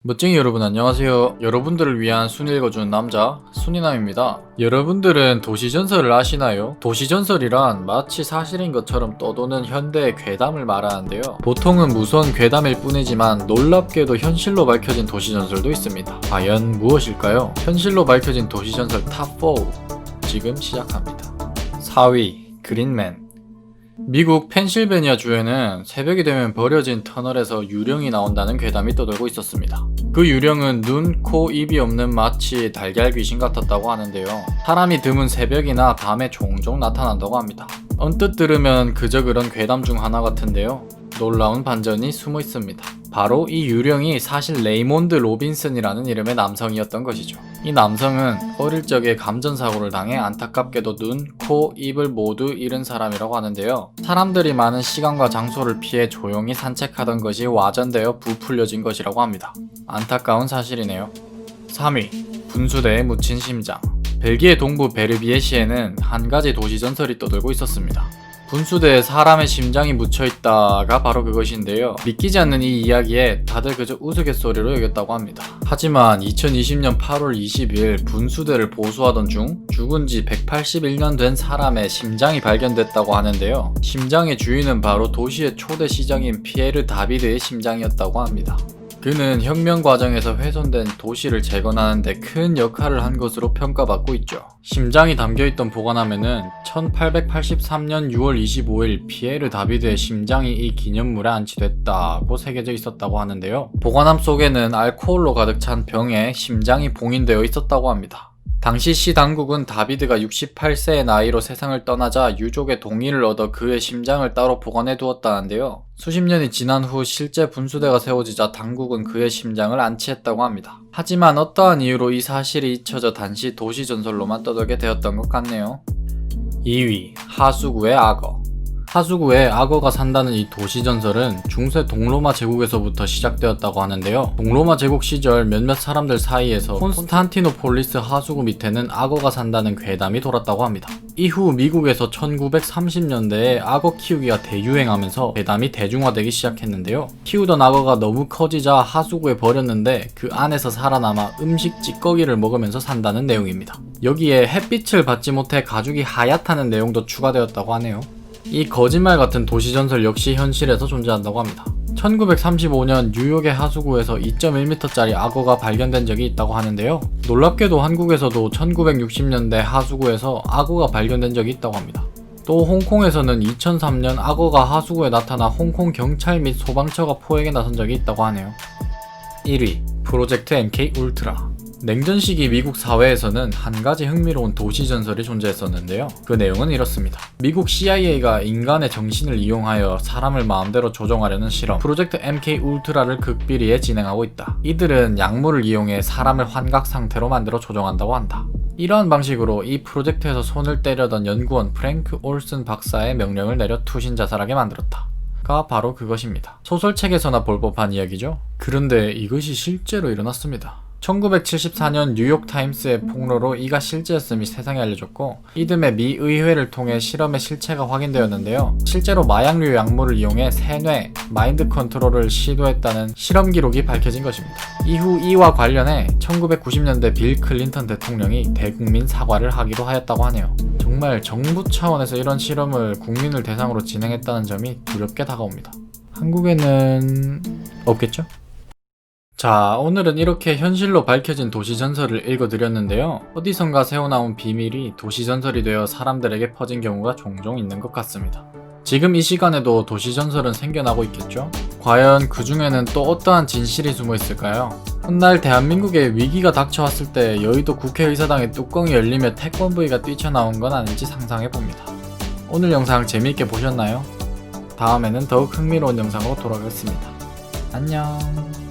멋쟁이 여러분 안녕하세요. 여러분들을 위한 순 읽어주는 남자 순이남입니다. 여러분들은 도시전설을 아시나요? 도시전설이란 마치 사실인 것처럼 떠도는 현대의 괴담을 말하는데요. 보통은 무서운 괴담일 뿐이지만 놀랍게도 현실로 밝혀진 도시전설도 있습니다. 과연 무엇일까요? 현실로 밝혀진 도시전설 탑4 지금 시작합니다. 4위 그린맨. 미국 펜실베니아 주에는 새벽이 되면 버려진 터널에서 유령이 나온다는 괴담이 떠돌고 있었습니다. 그 유령은 눈, 코, 입이 없는 마치 달걀 귀신 같았다고 하는데요. 사람이 드문 새벽이나 밤에 종종 나타난다고 합니다. 언뜻 들으면 그저 그런 괴담 중 하나 같은데요. 놀라운 반전이 숨어 있습니다. 바로 이 유령이 사실 레이몬드 로빈슨이라는 이름의 남성이었던 것이죠. 이 남성은 어릴 적에 감전사고를 당해 안타깝게도 눈, 코, 입을 모두 잃은 사람이라고 하는데요. 사람들이 많은 시간과 장소를 피해 조용히 산책하던 것이 와전되어 부풀려진 것이라고 합니다. 안타까운 사실이네요. 3위 분수대에 묻힌 심장. 벨기에 동부 베르비에시에는 한 가지 도시전설이 떠돌고 있었습니다. 분수대에 사람의 심장이 묻혀있다가 바로 그것인데요. 믿기지 않는 이 이야기에 다들 그저 우스갯소리로 여겼다고 합니다. 하지만 2020년 8월 20일 분수대를 보수하던 중 죽은 지 181년 된 사람의 심장이 발견됐다고 하는데요. 심장의 주인은 바로 도시의 초대 시장인 피에르 다비드의 심장이었다고 합니다. 그는 혁명 과정에서 훼손된 도시를 재건하는 데 큰 역할을 한 것으로 평가받고 있죠. 심장이 담겨있던 보관함에는 1883년 6월 25일 피에르 다비드의 심장이 이 기념물에 안치됐다고 새겨져 있었다고 하는데요. 보관함 속에는 알코올로 가득 찬 병에 심장이 봉인되어 있었다고 합니다. 당시 시 당국은 다비드가 68세의 나이로 세상을 떠나자 유족의 동의를 얻어 그의 심장을 따로 보관해 두었다는데요. 수십 년이 지난 후 실제 분수대가 세워지자 당국은 그의 심장을 안치했다고 합니다. 하지만 어떠한 이유로 이 사실이 잊혀져 단시 도시전설로만 떠돌게 되었던 것 같네요. 2위 하수구의 악어. 하수구에 악어가 산다는 이 도시전설은 중세 동로마 제국에서부터 시작되었다고 하는데요. 동로마 제국 시절 몇몇 사람들 사이에서 콘스탄티노폴리스 하수구 밑에는 악어가 산다는 괴담이 돌았다고 합니다. 이후 미국에서 1930년대에 악어 키우기가 대유행하면서 괴담이 대중화되기 시작했는데요. 키우던 악어가 너무 커지자 하수구에 버렸는데 그 안에서 살아남아 음식 찌꺼기를 먹으면서 산다는 내용입니다. 여기에 햇빛을 받지 못해 가죽이 하얗다는 내용도 추가되었다고 하네요. 이 거짓말 같은 도시전설 역시 현실에서 존재한다고 합니다. 1935년 뉴욕의 하수구에서 2.1m짜리 악어가 발견된 적이 있다고 하는데요. 놀랍게도 한국에서도 1960년대 하수구에서 악어가 발견된 적이 있다고 합니다. 또 홍콩에서는 2003년 악어가 하수구에 나타나 홍콩 경찰 및 소방처가 포획에 나선 적이 있다고 하네요. 1위 프로젝트 MK 울트라. 냉전 시기 미국 사회에서는 한 가지 흥미로운 도시전설이 존재했었는데요. 그 내용은 이렇습니다. 미국 CIA가 인간의 정신을 이용하여 사람을 마음대로 조종하려는 실험 프로젝트 MK 울트라를 극비리에 진행하고 있다. 이들은 약물을 이용해 사람을 환각 상태로 만들어 조종한다고 한다. 이러한 방식으로 이 프로젝트에서 손을 때려던 연구원 프랭크 올슨 박사의 명령을 내려 투신 자살하게 만들었다. 가 바로 그것입니다. 소설책에서나 볼 법한 이야기죠. 그런데 이것이 실제로 일어났습니다. 1974년 뉴욕타임스의 폭로로 이가 실제였음이 세상에 알려졌고 이듬해 미 의회를 통해 실험의 실체가 확인되었는데요. 실제로 마약류 약물을 이용해 세뇌, 마인드 컨트롤을 시도했다는 실험 기록이 밝혀진 것입니다. 이후 이와 관련해 1990년대 빌 클린턴 대통령이 대국민 사과를 하기도 하였다고 하네요. 정말 정부 차원에서 이런 실험을 국민을 대상으로 진행했다는 점이 두렵게 다가옵니다. 한국에는 없겠죠? 자, 오늘은 이렇게 현실로 밝혀진 도시전설을 읽어드렸는데요. 어디선가 새어나온 비밀이 도시전설이 되어 사람들에게 퍼진 경우가 종종 있는 것 같습니다. 지금 이 시간에도 도시전설은 생겨나고 있겠죠? 과연 그 중에는 또 어떠한 진실이 숨어 있을까요? 훗날 대한민국에 위기가 닥쳐왔을 때 여의도 국회의사당의 뚜껑이 열리며 태권브이가 뛰쳐나온 건 아닐지 상상해봅니다. 오늘 영상 재미있게 보셨나요? 다음에는 더욱 흥미로운 영상으로 돌아가겠습니다. 안녕.